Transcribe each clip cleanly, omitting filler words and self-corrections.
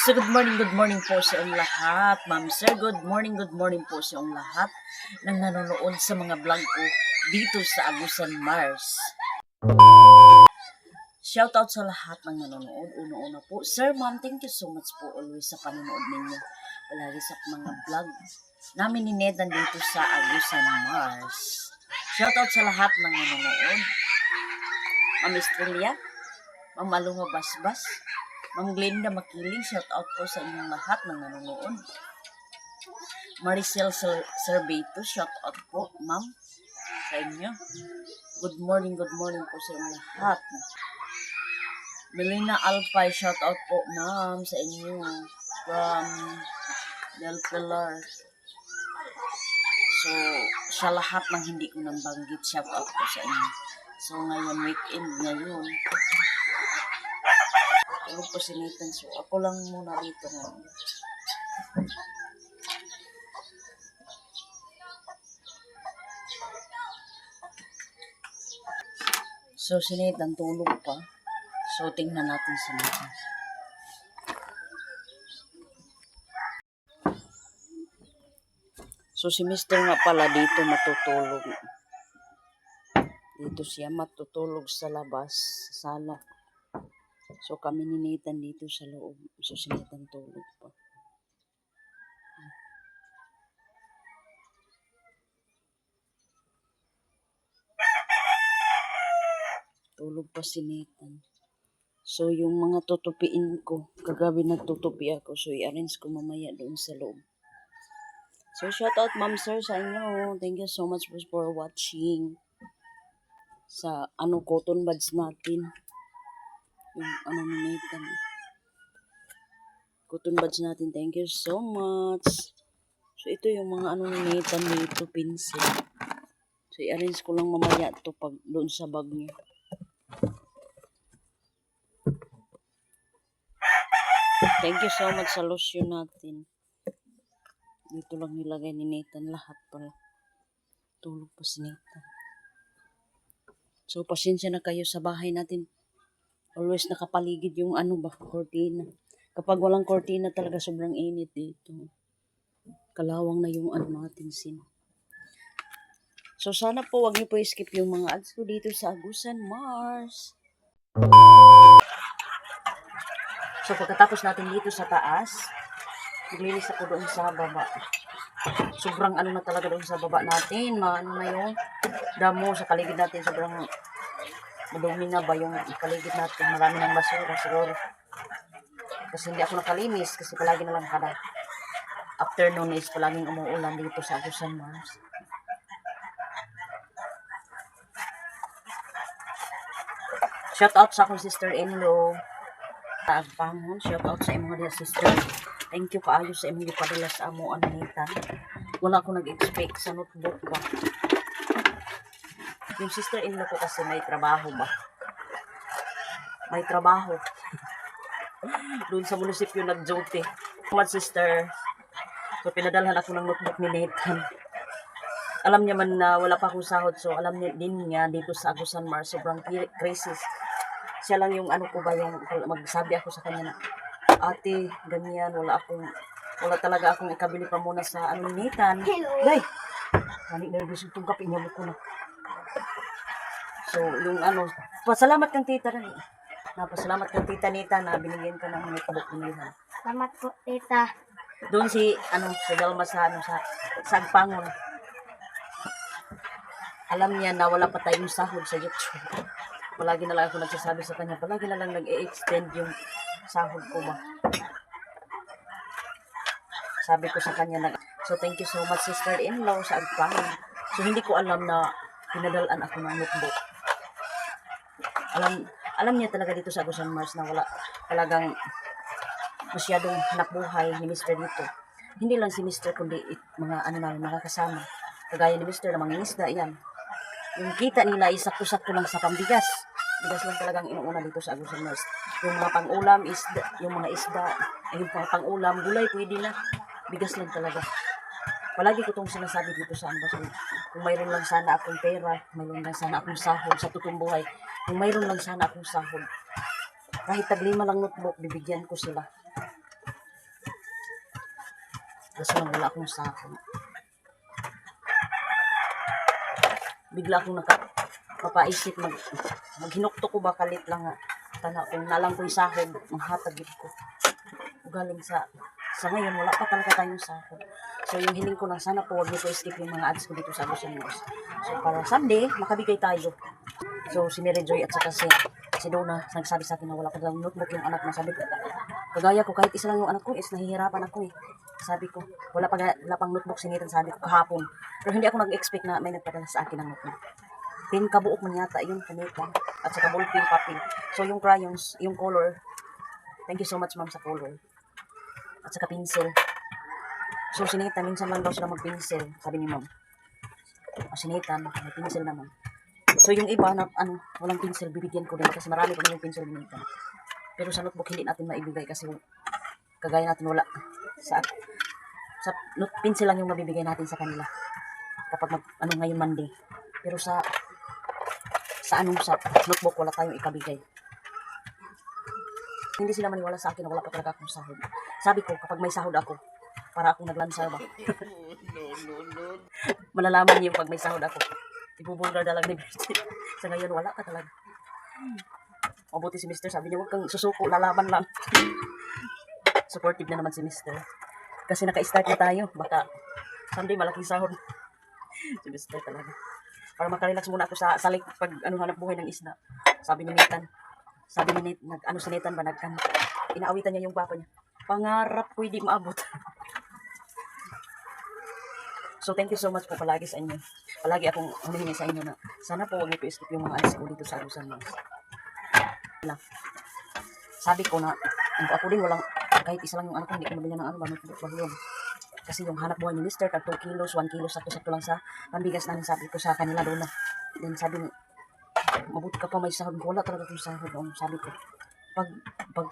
So good morning po sa inyong lahat. Ma'am sir, good morning po sa inyong lahat nang nanonood sa mga vlog ko dito sa Agusan Mars. Shoutout sa lahat ng nanonood. Una-una po, sir, ma'am, thank you so much po always sa panonood ninyo. Palagi sa mga vlog namin ni Nedan dito sa Agusan Mars. Shoutout sa lahat ng nanonood. Ma'am Estrella, Ma'am Aloha Basbas, Ma'am Glenda Makiling, shout out po sa inyong lahat ng nanonood. Maricel Cerveto, shout out po, ma'am, sa inyo. Good morning po sa inyong lahat. Melina Alpay, shout out po, ma'am, sa inyo. From Del Pilar. So, sa lahat ng hindi ko nang banggit, shout out po sa inyo. So, ngayon, weekend ngayon. Tulog po si Nathan. So, ako lang muna dito ngayon. So, si Nathan tulog pa. So, tingnan natin si Nathan. So, si Mr. nga pala dito matutulog. Dito siya matutulog sa labas, sa sala. So, kami ni Nathan dito sa loob. So, si Nathan tulog pa. Tulog pa si Nathan. So, yung mga tutupiin ko, kagabi nagtutupi ako. So, i-arrange ko mamaya doon sa loob. So, shout out ma'am sir sa inyo. Thank you so much for watching. Sa cotton buds natin. Yung ni Nathan. Cotton buds natin. Thank you so much. So, ito yung mga ni Nathan dito, pencil. So, i-arrange ko lang mamaya ito pag doon sa bag niya. Thank you so much sa lotion natin. Dito lang nilagay ni Nathan lahat pala. Tulog pa si Nathan. So, pasensya na kayo sa bahay natin. Always nakapaligid yung kortina. Kapag walang kortina talaga sobrang init dito. Kalawang na yung natin sin. So, sana po wag niyo po skip yung mga ads ko dito sa Agusan Mars. So, pagkatapos natin dito sa taas, naglinis ako doon sa baba. Sobrang na talaga doon sa baba natin. Na yung damo sa paligid natin. Sobrang madumi na ba yung paligid natin. Marami ng basura siguro. Kasi hindi ako nakalinis. Kasi palagi na lang kada afternoon is palaging umuulan dito sa Agusan Mars. Shout out sa akong sister-in-law. Taagpangon. Shout out sa imong mga sister. Thank you kaayo sa imong gipadala sa amo Nathan. Wala ako nag-expect sa notebook ba. Yung sister-in-law ko kasi may trabaho ba. May trabaho. Doon sa munisipyo nag-duty. Mga sister. So pinadalhan ako ng notebook ni Nathan. Alam niya man na wala pa akong sahod. So alam niya din niya dito sa Agusan Mars. Sobrang crisis. Siya lang yung ko ba yung magsabi ako sa kanya na ate, ganyan, wala talaga akong ikabili pa muna sa ni Nathan. Day! Mani nervous itong kape niya ko na. So, yung pasalamat kang tita rin. Pasalamat kang tita Nita na binigyan ka ng notebook ni Nathan. Salamat po, tita. Doon si, sa Dalma sa Sagpangon. Alam niya na wala pa tayong sahod sa YouTube. Palagi na lang ako nagsasabi sa kanya, palagi na lang nag-e-extend yung sahod ko ba. Sabi ko sa kanya na, so thank you so much sister-in-law sa Agpangon. So hindi ko alam na pinadalaan ako ng notebook. Alam niya talaga dito sa Agusan Mars na wala talagang masyadong hanap buhay ni Mr. dito. Hindi lang si Mr. kundi mga mga kasama. Kagaya ni Mr. na mga isda, yan. Yung kita nila ay sakto-sakto lang sa pambigas. Bigas lang talagang inuuna dito sa Agusan Mars. Yung mga pang-ulam, yung mga isda, yung pang-ulam, gulay, pwede na. Bigas lang talaga. Palagi ko itong sinasabi dito sa ambas. Kung mayroon lang sana akong pera, mayroon lang sana akong sahod sa tutong buhay. Kung mayroon lang sana akong sahod, kahit tag 5 lang notebook, bibigyan ko sila. Kasi lang wala akong sako. Bigla akong mapaisip, maghinukto ko ba kalit lang nga. Tana, kung nalang ko'y sahod, maghatagit ko. Galing sa ngayon, wala pa talaga tayong sahod. So, yung hiling ko lang, sana po, wag niyo ko skip yung mga ads ko dito sa Agusan News. So, para someday, makabigay tayo. So, si Mary Joy at saka si Donna, nagsabi sa akin na wala pa daw notebook yung anak na. Sabi ko, kagaya ko, kahit isa lang yung anak ko, is nahihirapan ako eh. Sabi ko, wala pang notebook si Nathan, sabi ko kahapon. Pero hindi ako nag-expect na may nagpadala sa akin ng notebook. Pin kabuok man yata yun, kanita. At saka ballpen, papel. So, yung crayons, yung color, thank you so much ma'am sa color. At saka pencil. So, si Nathan, minsan lang daw sila mag-pencil, sabi ni ma'am. O, si Nathan, may pencil naman. So, yung iba na, walang pencil, bibigyan ko din kasi marami pa yung pencil ni Nathan. Pero sa notebook, hindi natin maibigay kasi kagaya natin wala. Sa pencil lang yung mabibigay natin sa kanila. Kapag ngayon Monday. Pero sa notebook, wala tayong ikabigay. Hindi sila maniwala sa akin na wala pa talaga akong sahod. Sabi ko, kapag may sahod ako, para akong naglansar ba? Malalaman niyo pag may sahod ako. Ibubulgar na lang ni Bertie. Sa ngayon, wala ka talaga. Mabuti si Mr. Sabi niya, huwag kang susuko, lalaban lang. Supportive na naman si Mr. Kasi naka-start na tayo. Baka someday malaking sahod. Si Mr. talaga. Para makarelax muna ako sa salik pag hanap buhay ng isda. Sabi ni Nathan. Sabi ni Nathan, si Nathan ba inaawitan niya yung papa niya. Pangarap ko hindi maabot. So thank you so much po palagi sa inyo. Palagi akong humihingi sa inyo na sana po huwag niyo i-skip yung mga ads ko dito sa Agusan News. Sabi ko na ako din walang kahit isa lang yung anak ko, hindi ko mabili ng notebook ba yun. Kasi yung hanap buhay ni Mr. 2 kilos, 1 kilo, sakto-sakto lang sa pambigas namin, sabi ko sa kanila doon na. Then sabi ni, mabuti ka pa may sahod. Wala talaga kung sahod. Sabi ko, pag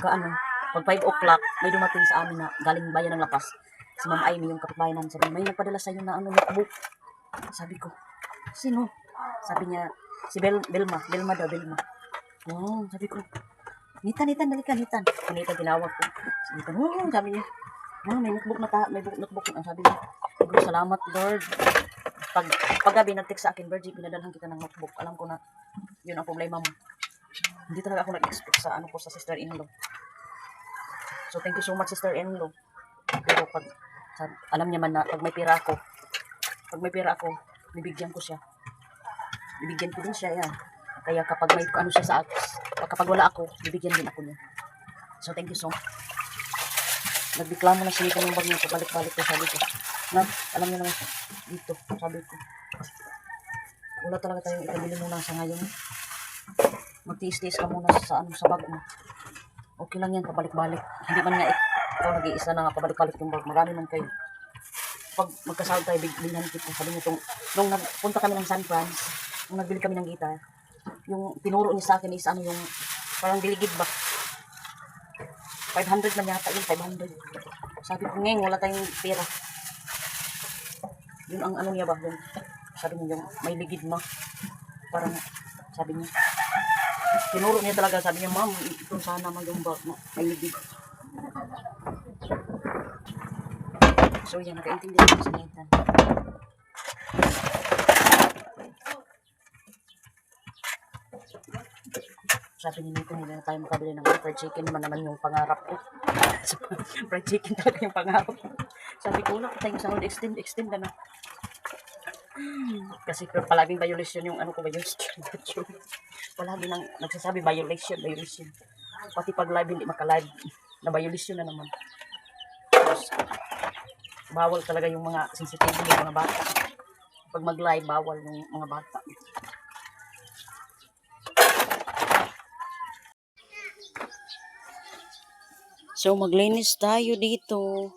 5 o'clock, may dumating sa amin na galing bayan ng Lapas. Si Ma'am Amy, yung kapitbahay namin, sabi, may nagpadala sa iyo na notebook. Sabi ko, sino? Sabi niya, si Belma daw, Belma. Oh, sabi ko, Nitan, dali ka, Nitan. Nitan, tinawag ko. Nitan, sabi niya, may notebook may notebook. Sabi niya, salamat, Lord. Pag gabi, nag-text sa akin, Virgie, pinadalhan kita ng notebook. Alam ko na, yun ang problema mo. Hindi talaga ako nag-expect sa sa sister-in-law. So, thank you so much, sister-in-law. Pero alam niya man na pag may pera ako, bibigyan ko siya. Bibigyan ko din siya, yan. Kaya kapag may siya sa akin, kapag wala ako, bibigyan din ako niya. So, thank you so much. Nagreklamo na siya yung bag niya, balik-balik ko, sabi ko. Alam niyo naman, dito, sabi ko. Wala talaga tayong ikabili muna sa ngayon. Magtiis-tiis ka muna sa bag mo. Okay lang yan, pabalik-balik. Hindi man nga ikaw nag-iisa na nga, pabalik-balik yung bag. Marami man kayo. Pag magkasahod tayo, bilhan kita. Sabi niyo, nung nagpunta kami ng San Franz, nung nagbili kami ng gitar, yung tinuro niya sa akin is yung parang diligid ba? 500 man yata yung 500. Sabi ko, ngeng, wala tayong pera. Yun ang niya ba? Yung, sabi niya, yung may ligid ma. Parang, sabi niya, tinuro niya talaga, sabi niya, ma'am, ito sana man yung bag mo, may ligid. So yan, nakaintindihan ko sa Nathan. Sabi ni Nathan, hindi na tayo makabili ng fried chicken, naman yung pangarap ko. Fried chicken talaga yung pangarap ko. Sabi ko, wala ka tayong sahod, extend na na. Kasi palaging violation yung violation. Palagi nang nagsasabi violation. Pati pag live, hindi maka-live. Na violation na naman. Tapos, bawal talaga yung mga sensitive yung mga bata. Pag mag-live, bawal yung mga bata. So, maglinis tayo dito.